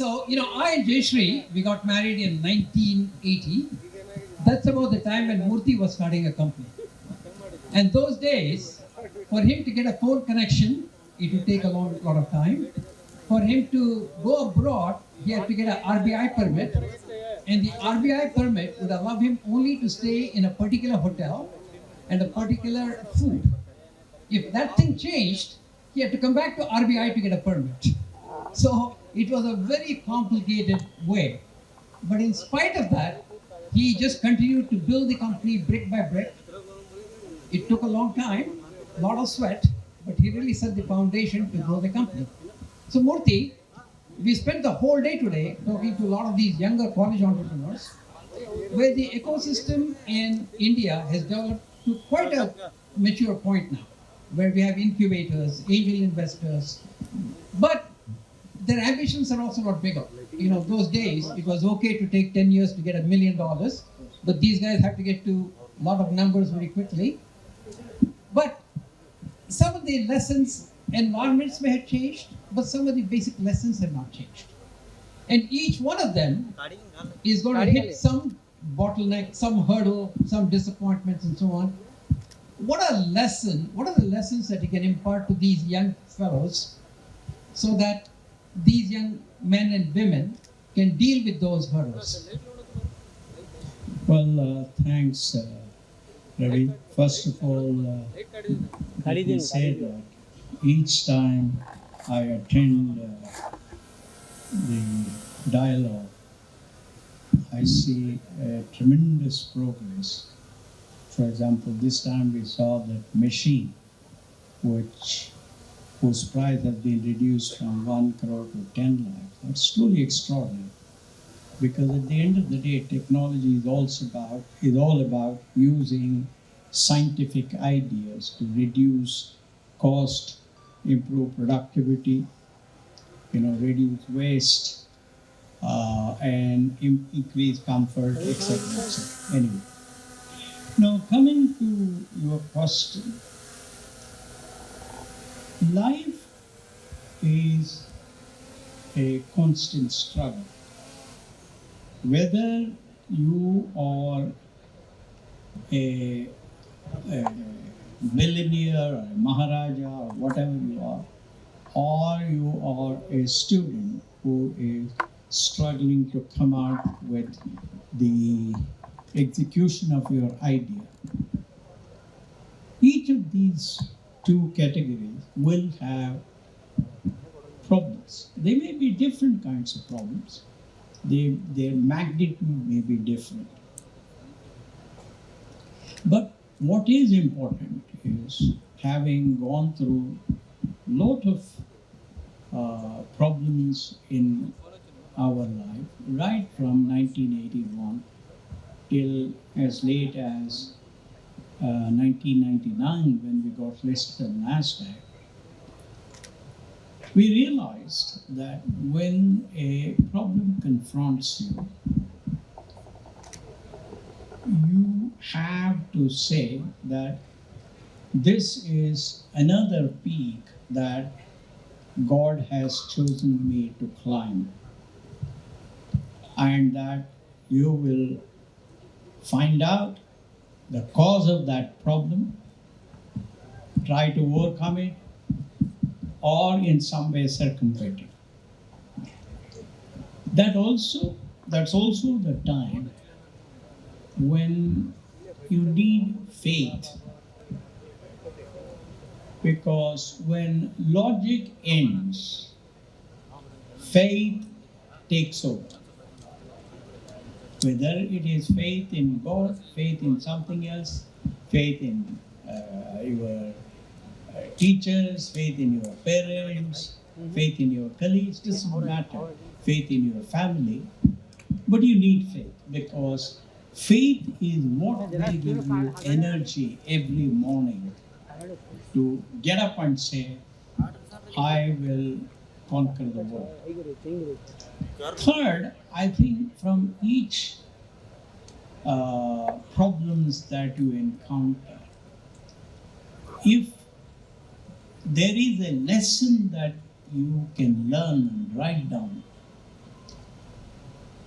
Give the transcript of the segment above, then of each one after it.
I and Jayashree, we got married in 1980. That's about the time when Murthy was starting a company. And those days, for him to get a phone connection, it would take a lot of time. For him to go abroad, he had to get an RBI permit. And the RBI permit would allow him only to stay in a particular hotel and a particular food. If that thing changed, he had to come back to RBI to get a permit. So it was a very complicated way. But in spite of that, he just continued to build the company brick by brick. It took a long time, a lot of sweat, but he really set the foundation to grow the company. So Murthy, we spent the whole day today talking to a lot of these younger college entrepreneurs, where the ecosystem in India has developed to quite a mature point now, where we have incubators, angel investors, but their ambitions are also not bigger. Those days, it was okay to take 10 years to get $1 million, but these guys have to get to a lot of numbers very quickly. But some of the lessons, environments may have changed, but some of the basic lessons have not changed. And each one of them is going to hit some bottleneck, some hurdle, some disappointments, and so on. What are the lessons that you can impart to these young fellows so that these young men and women can deal with those hurdles? Well, thanks, Ravi. First of all, let me say that each time I attend the dialogue, I see a tremendous progress. For example, this time we saw that machine, whose price has been reduced from 1 crore to 10 lakhs. That's truly extraordinary. Because at the end of the day, technology is all about using scientific ideas to reduce cost, improve productivity, reduce waste, and increase comfort, etc., etc. Anyway, now coming to your question, life is a constant struggle. Whether you are a millionaire or a maharaja or whatever you are, or you are a student who is struggling to come out with the execution of your idea, each of these two categories will have problems. They may be different kinds of problems. Their magnitude may be different. But what is important is, having gone through a lot of problems in our life, right from 1981 till as late as 1999 when we got listed on NASDAQ, we realized that when a problem confronts you, you have to say that this is another peak that God has chosen me to climb, and that you will find out the cause of that problem, try to overcome it, or in some way circumvent it. That's also the time when you need faith, because when logic ends, faith takes over. Whether it is faith in God, faith in something else, faith in your teachers, faith in your parents, faith in your colleagues, doesn't matter, faith in your family, but you need faith, because faith is what will give you energy every morning to get up and say, I will conquer the world. Third, I think from each problems that you encounter, if there is a lesson that you can learn and write down,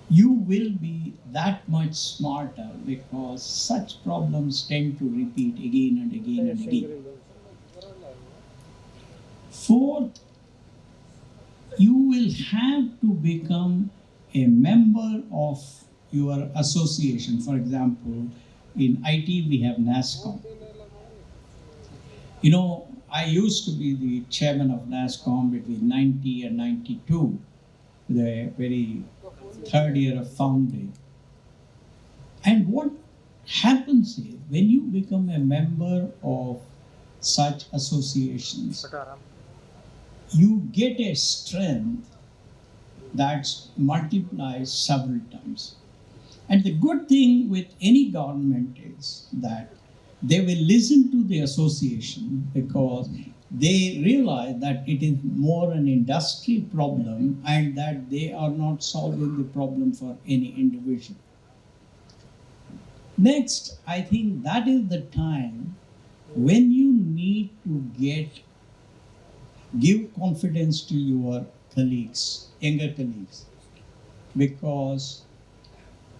you will be that much smarter because such problems tend to repeat again and again and again. Fourth, you will have to become a member of your association. For example, in IT we have NASCOM. You know, I used to be the chairman of NASCOM between 90 and 92, the very third year of founding. And what happens is, when you become a member of such associations, you get a strength that multiplies several times. And the good thing with any government is that they will listen to the association because they realize that it is more an industry problem and that they are not solving the problem for any individual. Next, I think that is the time when you need to give confidence to your colleagues, younger colleagues, because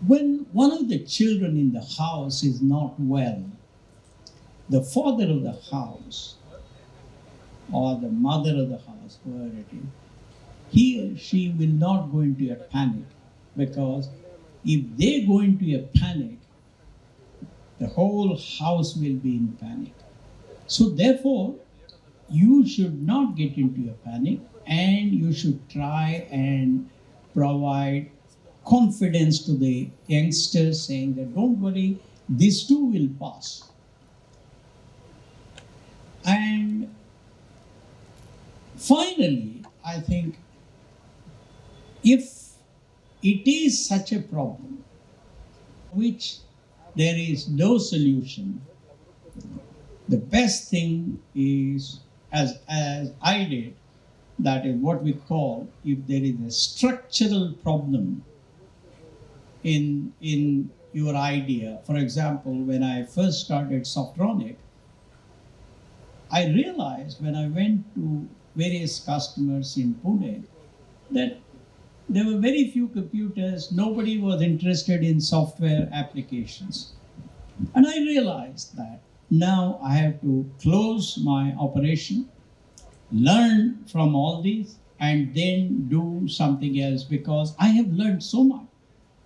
when one of the children in the house is not well, the father of the house or the mother of the house, whoever it is, he or she will not go into a panic, because if they go into a panic, the whole house will be in panic. So therefore, you should not get into a panic, and you should try and provide confidence to the youngsters, saying that don't worry, this too will pass. And finally, I think if it is such a problem which there is no solution, the best thing is, as I did, that is what we call, if there is a structural problem in your idea. For example, when I first started Softronic, I realized when I went to various customers in Pune that there were very few computers, nobody was interested in software applications. And I realized that now I have to close my operation, learn from all these, and then do something else, because I have learned so much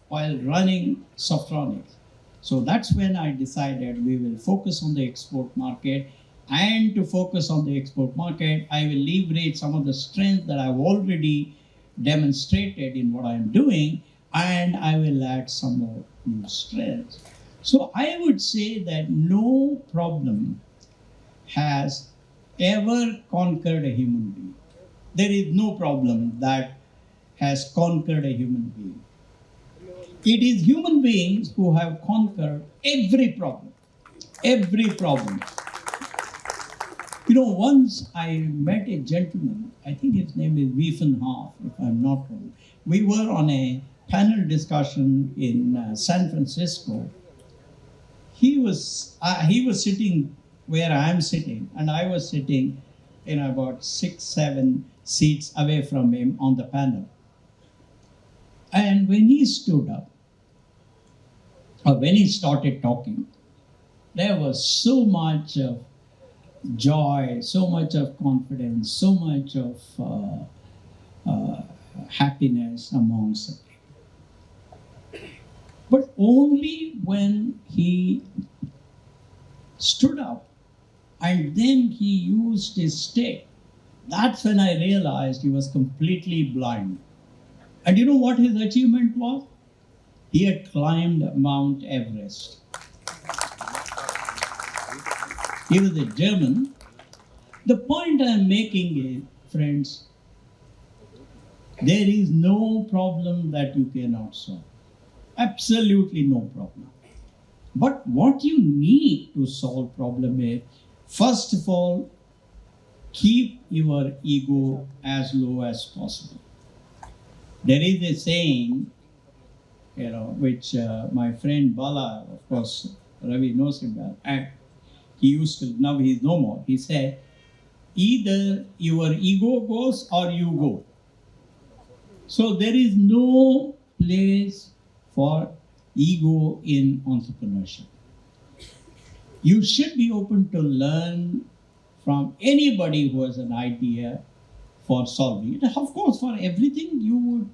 while running Softronics. So that's when I decided we will focus on the export market. And to focus on the export market, I will leverage some of the strength that I've already demonstrated in what I'm doing, and I will add some more new strengths. So I would say that no problem has ever conquered a human being. There is no problem that has conquered a human being. It is human beings who have conquered every problem. Every problem. You know, once I met a gentleman, I think his name is Wiefenhoff, if I'm not wrong. We were on a panel discussion in San Francisco. He was sitting where I am sitting, and I was sitting in about 6-7 seats away from him on the panel. And when he stood up, or when he started talking, there was so much of joy, so much of confidence, so much of happiness amongst the people. But only when he stood up and then he used his stick, that's when I realized he was completely blind. And you know what his achievement was? He had climbed Mount Everest. He was a German. The point I'm making is, friends, there is no problem that you cannot solve. Absolutely no problem. But what you need to solve problem is, first of all, keep your ego as low as possible. There is a saying, which my friend Bala, of course, Ravi knows him well, and he used to, now he's no more. He said, either your ego goes or you go. So there is no place for ego in entrepreneurship. You should be open to learn from anybody who has an idea for solving it. Of course, for everything you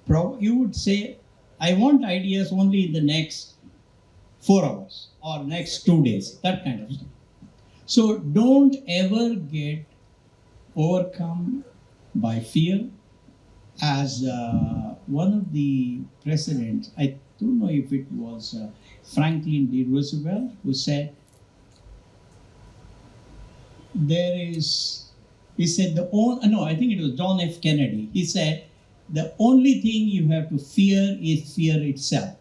would say, I want ideas only in the next 4 hours or next 2 days, that kind of stuff. So don't ever get overcome by fear. As one of the presidents, I don't know if it was Franklin D. Roosevelt, who said, I think it was John F. Kennedy. He said, the only thing you have to fear is fear itself.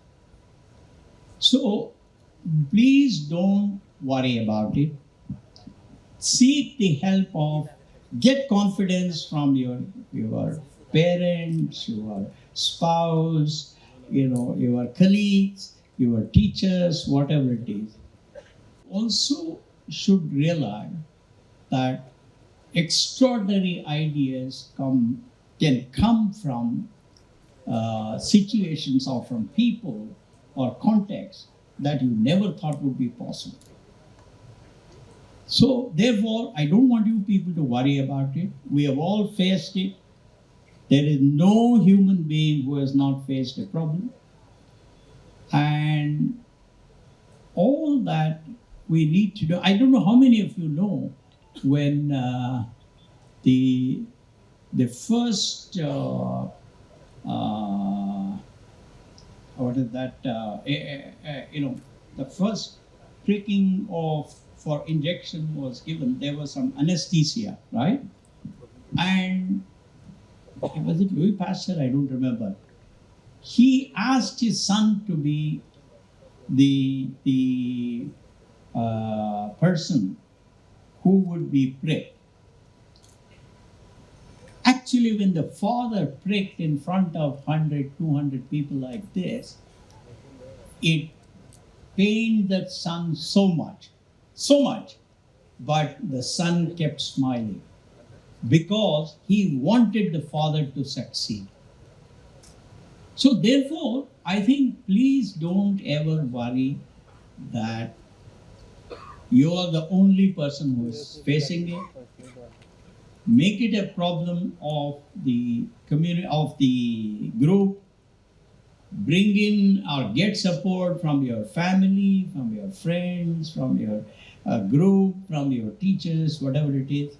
So please don't worry about it. Seek the help of, get confidence from your parents, your spouse, your colleagues, your teachers, whatever it is. Also should realize that extraordinary ideas can come from situations or from people or contexts that you never thought would be possible. So therefore, I don't want you people to worry about it. We have all faced it. There is no human being who has not faced a problem. And all that we need to do, I don't know how many of you know when the first, the first pricking for injection was given, there was some anesthesia, right? And was it Louis Pasteur? I don't remember. He asked his son to be the person who would be pricked. Actually, when the father pricked in front of 100, 200 people like this, it pained that son so much, but the son kept smiling because he wanted the father to succeed. So therefore, I think please don't ever worry that you are the only person who is facing it. Make it a problem of the community, of the group. Bring in or get support from your family, from your friends, from your group, from your teachers, whatever it is,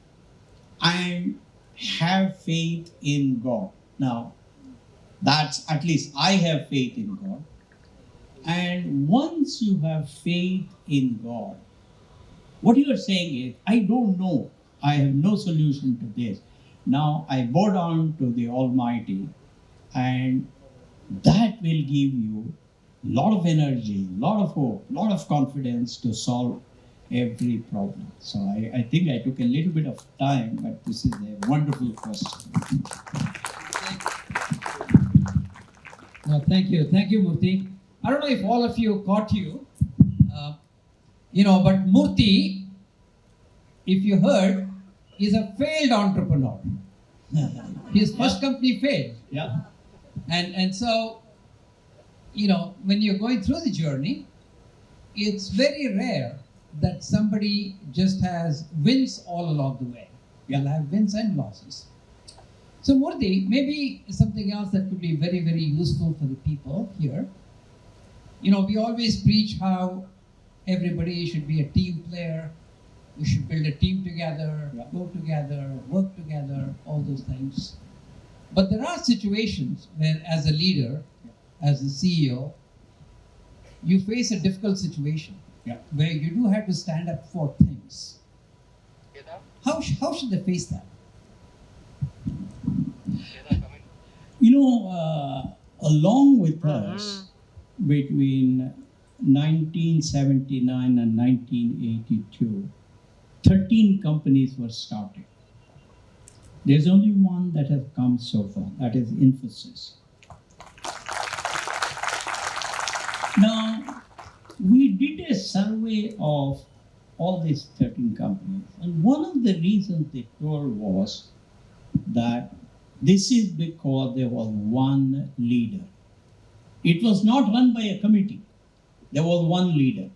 and have faith in God. Now, that's, at least I have faith in God. And once you have faith in God, what you are saying is, I don't know, I have no solution to this. Now I bow down to the Almighty, and that will give you a lot of energy, a lot of hope, a lot of confidence to solve every problem. So I think I took a little bit of time, but this is a wonderful question. No, thank you, Murthy. I don't know if all of you caught you, but Murthy, if you heard, is a failed entrepreneur. His first company failed. Yeah. And so, when you're going through the journey, it's very rare that somebody just has wins all along the way. You'll have wins and losses. So Murthy, maybe something else that could be very, very useful for the people here. We always preach how everybody should be a team player. We should build a team together, go together, work together, all those things. But there are situations where, as a leader, as a CEO, you face a difficult situation where you do have to stand up for things. How should they face that? Along with us, between 1979 and 1982, 13 companies were started. There's only one that has come so far, that is Infosys. Now, we did a survey of all these 13 companies, and one of the reasons they told was that this is because there was one leader. It was not run by a committee. There was one leader.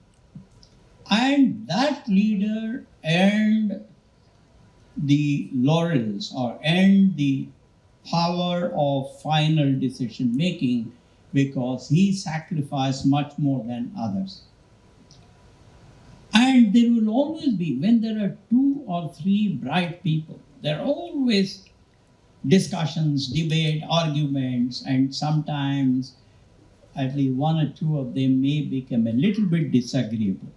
And that leader earned the laurels or earned the power of final decision making because he sacrificed much more than others. And there will always be, when there are 2 or 3 bright people, there are always discussions, debate, arguments, and sometimes at least 1 or 2 of them may become a little bit disagreeable.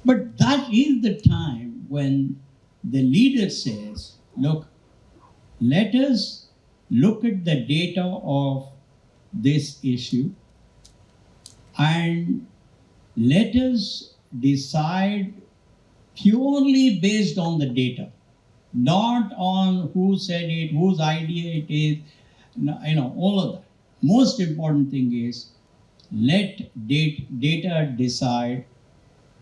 But that is the time when the leader says, look, let us look at the data of this issue and let us decide purely based on the data, not on who said it, whose idea it is, all of that. Most important thing is let data decide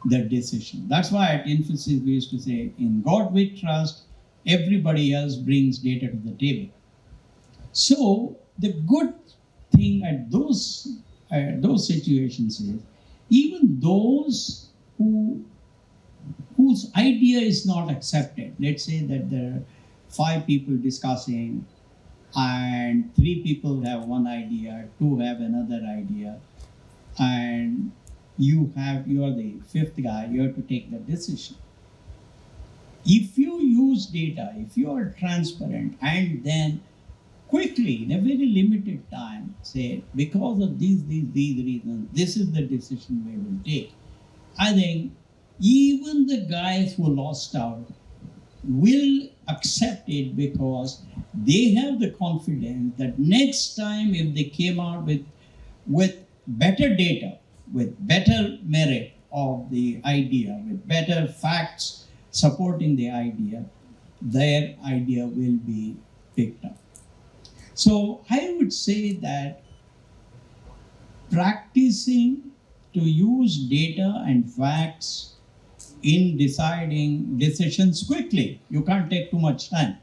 the decision. That's why at Infosys we used to say, in God we trust, everybody else brings data to the table. So the good thing at those situations is, even those whose idea is not accepted, let's say that there are 5 people discussing and 3 people have one idea, 2 have another idea, and you are the 5th guy, you have to take the decision. If you use data, if you are transparent and then quickly, in a very limited time, say, because of these reasons, this is the decision we will take, I think even the guys who lost out will accept it because they have the confidence that next time if they came out with better data, with better merit of the idea, with better facts supporting the idea, their idea will be picked up. So I would say that practicing to use data and facts in deciding decisions quickly, you can't take too much time,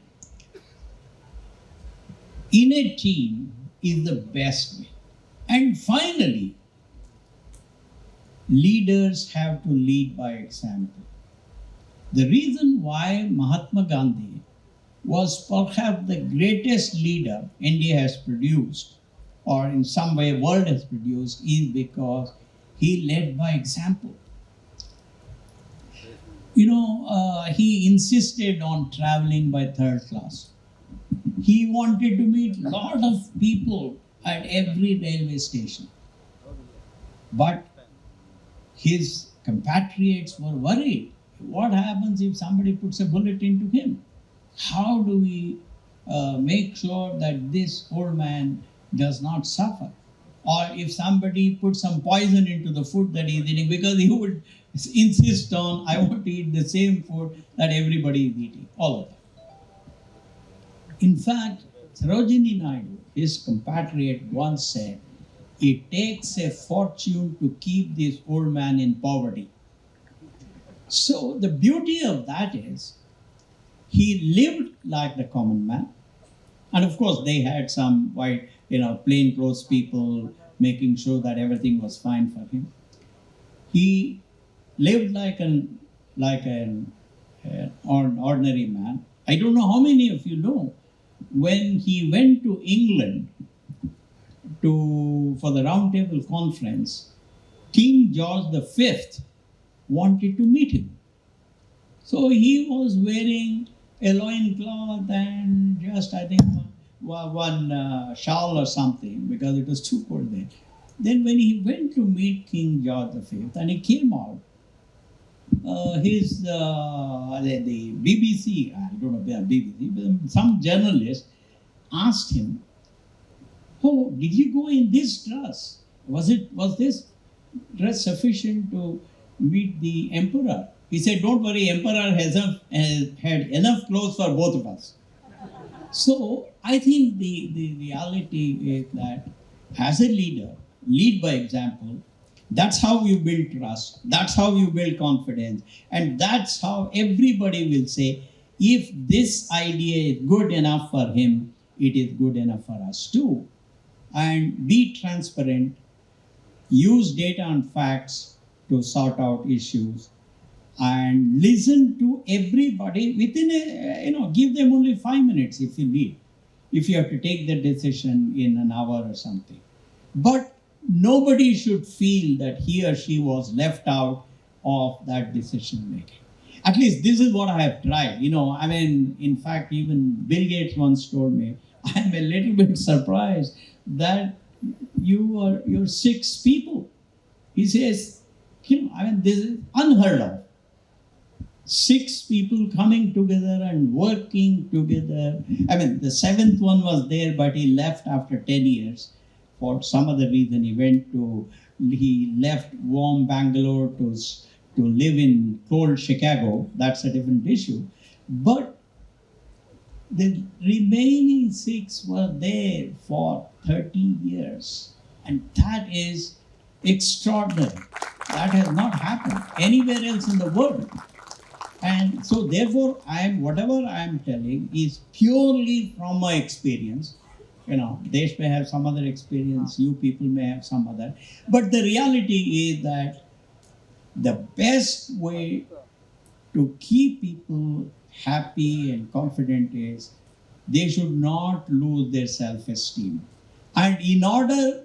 in a team is the best way. And finally, leaders have to lead by example. The reason why Mahatma Gandhi was perhaps the greatest leader India has produced, or in some way world has produced, is because he led by example. He insisted on traveling by 3rd class. He wanted to meet a lot of people at every railway station. But his compatriots were worried. What happens if somebody puts a bullet into him? How do we make sure that this old man does not suffer? Or if somebody puts some poison into the food that he's eating, because he would insist on, I want to eat the same food that everybody is eating, all of that. In fact, Sarojini Naidu, his compatriot, once said, it takes a fortune to keep this old man in poverty. So the beauty of that is, he lived like the common man. And of course, they had some white, plainclothes people making sure that everything was fine for him. He lived like an ordinary man. I don't know how many of you know, when he went to England for the Round Table Conference, King George V wanted to meet him. So he was wearing a loincloth and just, I think, one shawl or something, because it was too cold then. Then when he went to meet King George V and he came out, the BBC, I don't know, BBC, but some journalist asked him, "Oh, did you go in this dress? Was this dress sufficient to meet the emperor?" He said, "Don't worry, emperor has had enough clothes for both of us." So I think the reality is that as a leader, lead by example. That's how you build trust. That's how you build confidence. And that's how everybody will say, if this idea is good enough for him, it is good enough for us too. and be transparent, use data and facts to sort out issues, and listen to everybody within give them only 5 minutes if you need, if you have to take the decision in an hour or something. But nobody should feel that he or she was left out of that decision making. At least this is what I have tried. In fact, even Bill Gates once told me, I'm a little bit surprised that you're 6 people. He says, this is unheard of. 6 people coming together and working together. The 7th one was there, but he left after 10 years. For some other reason, he left warm Bangalore to live in cold Chicago. That's a different issue. But the remaining 6 were there for 30 years. And that is extraordinary. That has not happened anywhere else in the world. And so therefore, whatever I am telling is purely from my experience. Desh may have some other experience, you people may have some other. But the reality is that the best way to keep people happy and confident is they should not lose their self-esteem. And in order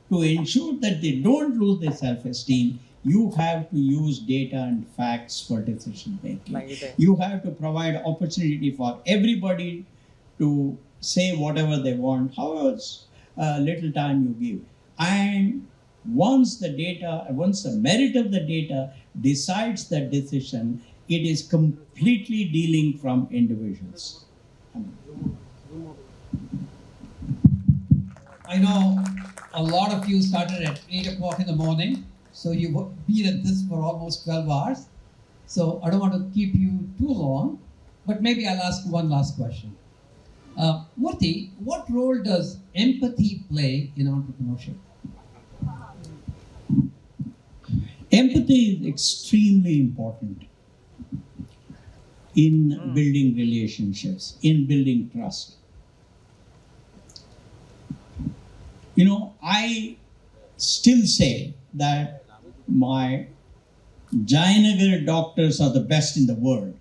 to ensure that they don't lose their self-esteem, you have to use data and facts for decision making. You have to provide opportunity for everybody to say whatever they want, however little time you give. And once the merit of the data decides that decision, it is completely dealing from individuals. I know a lot of you started at 8 o'clock in the morning, so you've been at this for almost 12 hours. So I don't want to keep you too long, but maybe I'll ask one last question. Murthy, what role does empathy play in entrepreneurship? Empathy is extremely important in building relationships, in building trust. I still say that my Jayanagar doctors are the best in the world.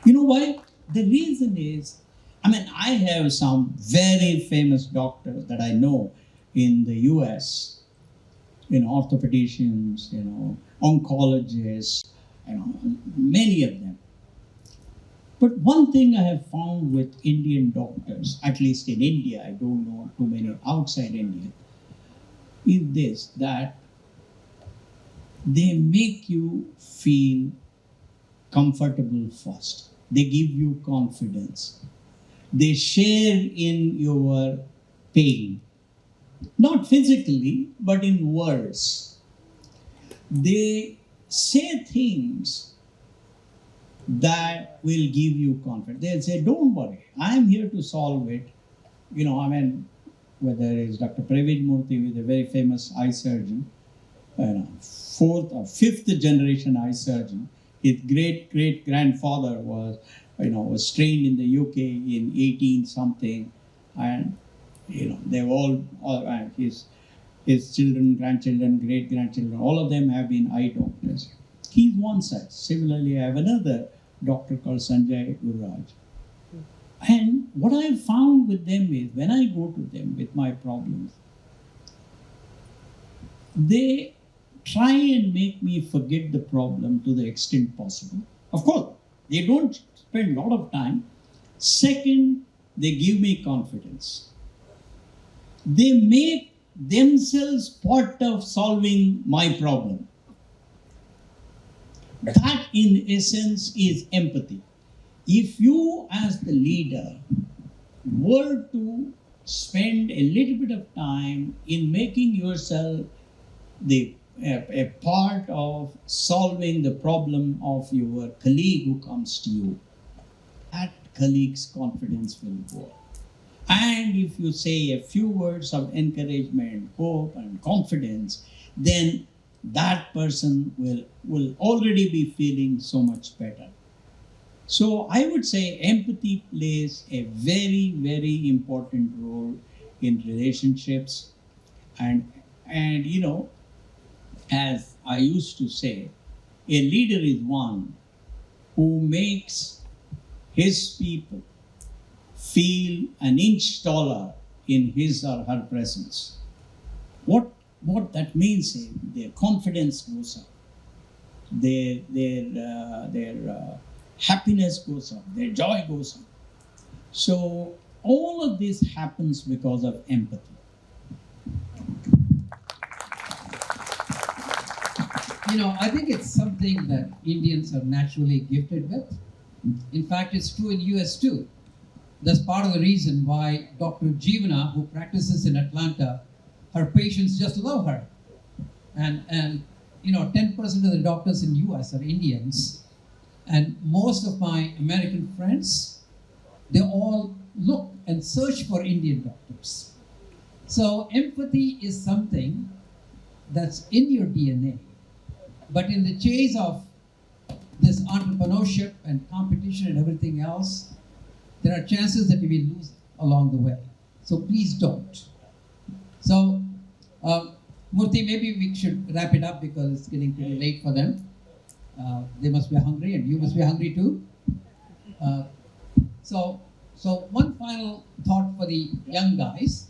You know why? The reason is, I have some very famous doctors that I know in the US, orthopedicians, oncologists, many of them. But one thing I have found with Indian doctors, at least in India, I don't know too many outside India, is this, that they make you feel comfortable first. They give you confidence. They share in your pain. Not physically, but in words. They say things that will give you confidence. They'll say, don't worry, I'm here to solve it. Whether it's Dr. Praveen Murthy, who is a very famous eye surgeon, 4th or 5th generation eye surgeon. His great-great-grandfather was trained in the UK in 18 something, and they've all his children, grandchildren, great-grandchildren, all of them have been eye doctors. He's one such. Similarly, I have another doctor called Sanjay Gururaj. And what I have found with them is, when I go to them with my problems, they try and make me forget the problem to the extent possible. Of course, they don't spend a lot of time. Second, they give me confidence. They make themselves part of solving my problem. That, in essence, is empathy. If you, as the leader, were to spend a little bit of time in making yourself a part of solving the problem of your colleague who comes to you, that colleague's confidence will grow. And if you say a few words of encouragement, hope, and confidence, then that person will already be feeling so much better. So I would say empathy plays a very, very important role in relationships, and you know, as I used to say, a leader is one who makes his people feel an inch taller in his or her presence. What that means is their confidence goes up, their happiness goes up, their joy goes up. So all of this happens because of empathy. You know, I think it's something that Indians are naturally gifted with. In fact, it's true in US too. That's part of the reason why Dr. Jeevana, who practices in Atlanta, her patients just love her. And you know, 10% of the doctors in US are Indians. And most of my American friends, they all look and search for Indian doctors. So empathy is something that's in your DNA. But in the chase of this entrepreneurship and competition and everything else, there are chances that you will lose along the way. So please don't. So, Murthy, maybe we should wrap it up because it's getting pretty late for them. They must be hungry, and you must be hungry too. So one final thought for the young guys.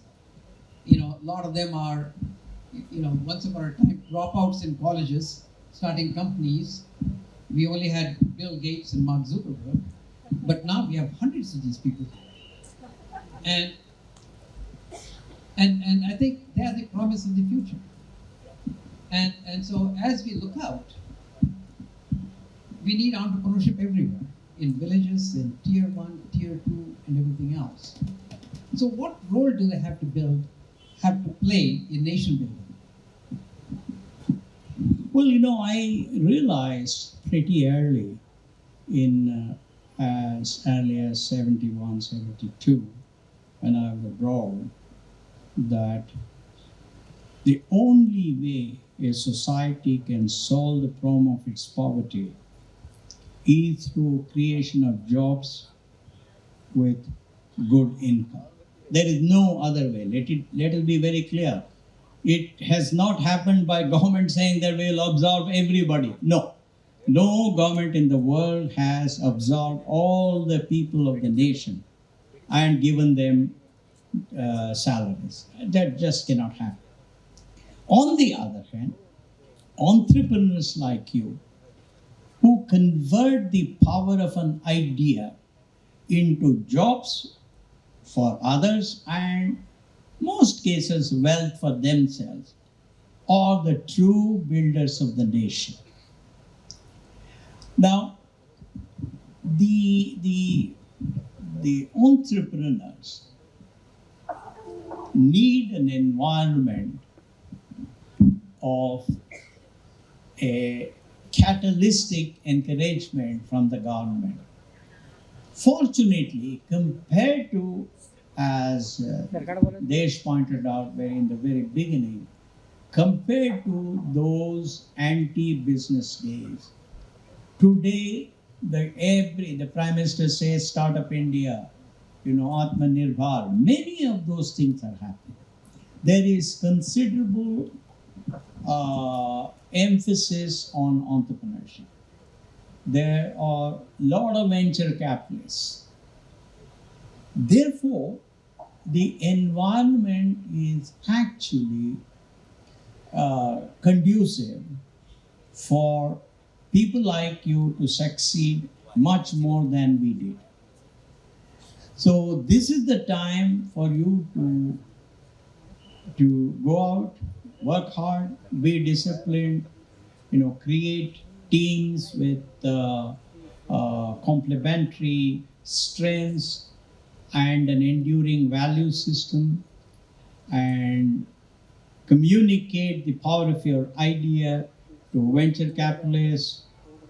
You know, a lot of them are, you know, once upon a time dropouts in colleges, starting companies. We only had Bill Gates and Mark Zuckerberg, but now we have hundreds of these people. And I think they are the promise of the future. And so as we look out, we need entrepreneurship everywhere, in villages, in tier 1, tier 2, and everything else. So what role do they have to play in nation building? Well, you know, I realized pretty early, in as early as 71, 72, when I was abroad, that the only way a society can solve the problem of its poverty is through creation of jobs with good income. There is no other way. Let it be very clear. It has not happened by government saying that we will absorb everybody. No. No government in the world has absorbed all the people of the nation and given them salaries. That just cannot happen. On the other hand, entrepreneurs like you, who convert the power of an idea into jobs for others and most cases wealth for themselves, are the true builders of the nation. Now, the entrepreneurs need an environment of a catalytic encouragement from the government. Fortunately, compared to, as Desh pointed out in the very beginning, compared to those anti-business days, today the Prime Minister says Startup India, Atmanirbhar, many of those things are happening. There is considerable emphasis on entrepreneurship. There are a lot of venture capitalists. Therefore, the environment is actually conducive for people like you to succeed much more than we did. So this is the time for you to go out, work hard, be disciplined, create teams with complementary strengths and an enduring value system, and communicate the power of your idea to venture capitalists,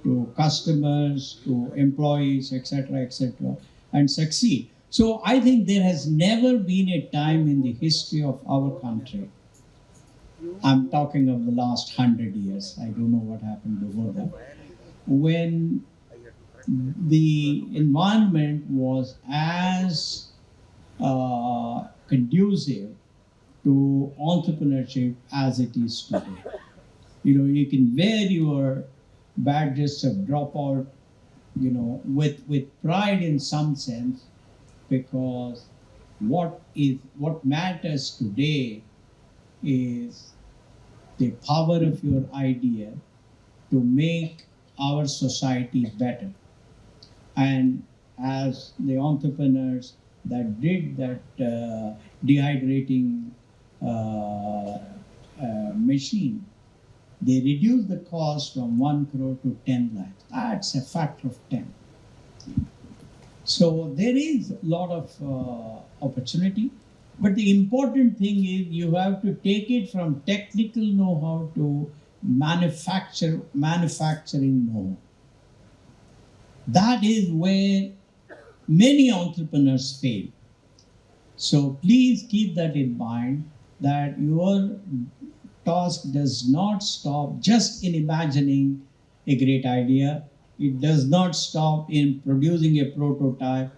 to customers, to employees, etc., and succeed. So I think there has never been a time in the history of our country, I'm talking of the last 100 years, I don't know what happened before that, when the environment was as conducive to entrepreneurship as it is today. You can wear your badges of dropout, with pride in some sense, because what matters today is the power of your idea to make our society better. And as the entrepreneurs that did that dehydrating machine, they reduced the cost from 1 crore to 10 lakhs. That's a factor of 10. So there is a lot of opportunity, but the important thing is you have to take it from technical know-how to manufacturing know-how. That is where many entrepreneurs fail. So please keep that in mind, that your task does not stop just in imagining a great idea. It does not stop in producing a prototype.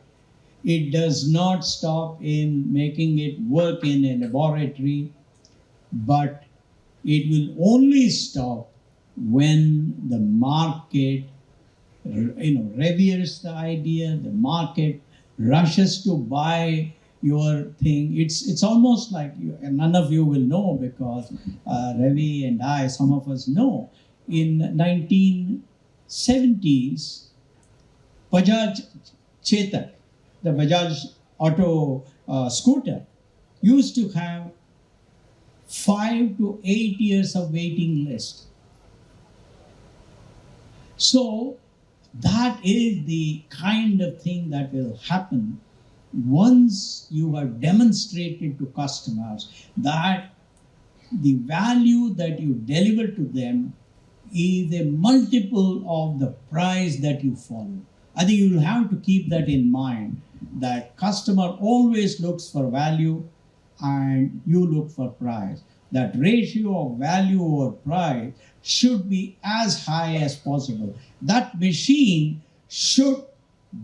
It does not stop in making it work in a laboratory, but it will only stop when the market reveres the idea, the market rushes to buy your thing. It's almost like and none of you will know, because Ravi and I, some of us know, in 1970s, Bajaj Chetak, the Bajaj auto scooter, used to have 5 to 8 years of waiting list. So that is the kind of thing that will happen once you have demonstrated to customers that the value that you deliver to them is a multiple of the price that you follow. I think you will have to keep that in mind, that customer always looks for value and you look for price. That ratio of value over price should be as high as possible. That machine should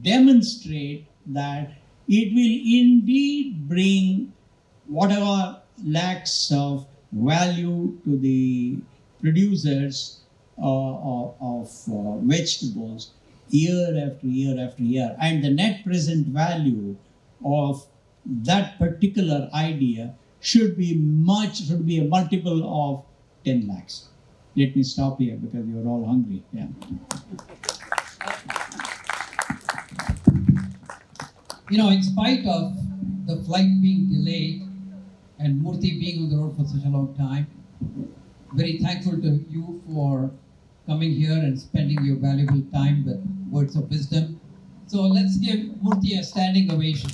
demonstrate that it will indeed bring whatever lacks of value to the producers of vegetables year after year after year. And the net present value of that particular idea should be a multiple of 10 lakhs. Let me stop here because you're all hungry. Yeah. In spite of the flight being delayed and Murthy being on the road for such a long time, very thankful to you for coming here and spending your valuable time with words of wisdom. So let's give Murthy a standing ovation.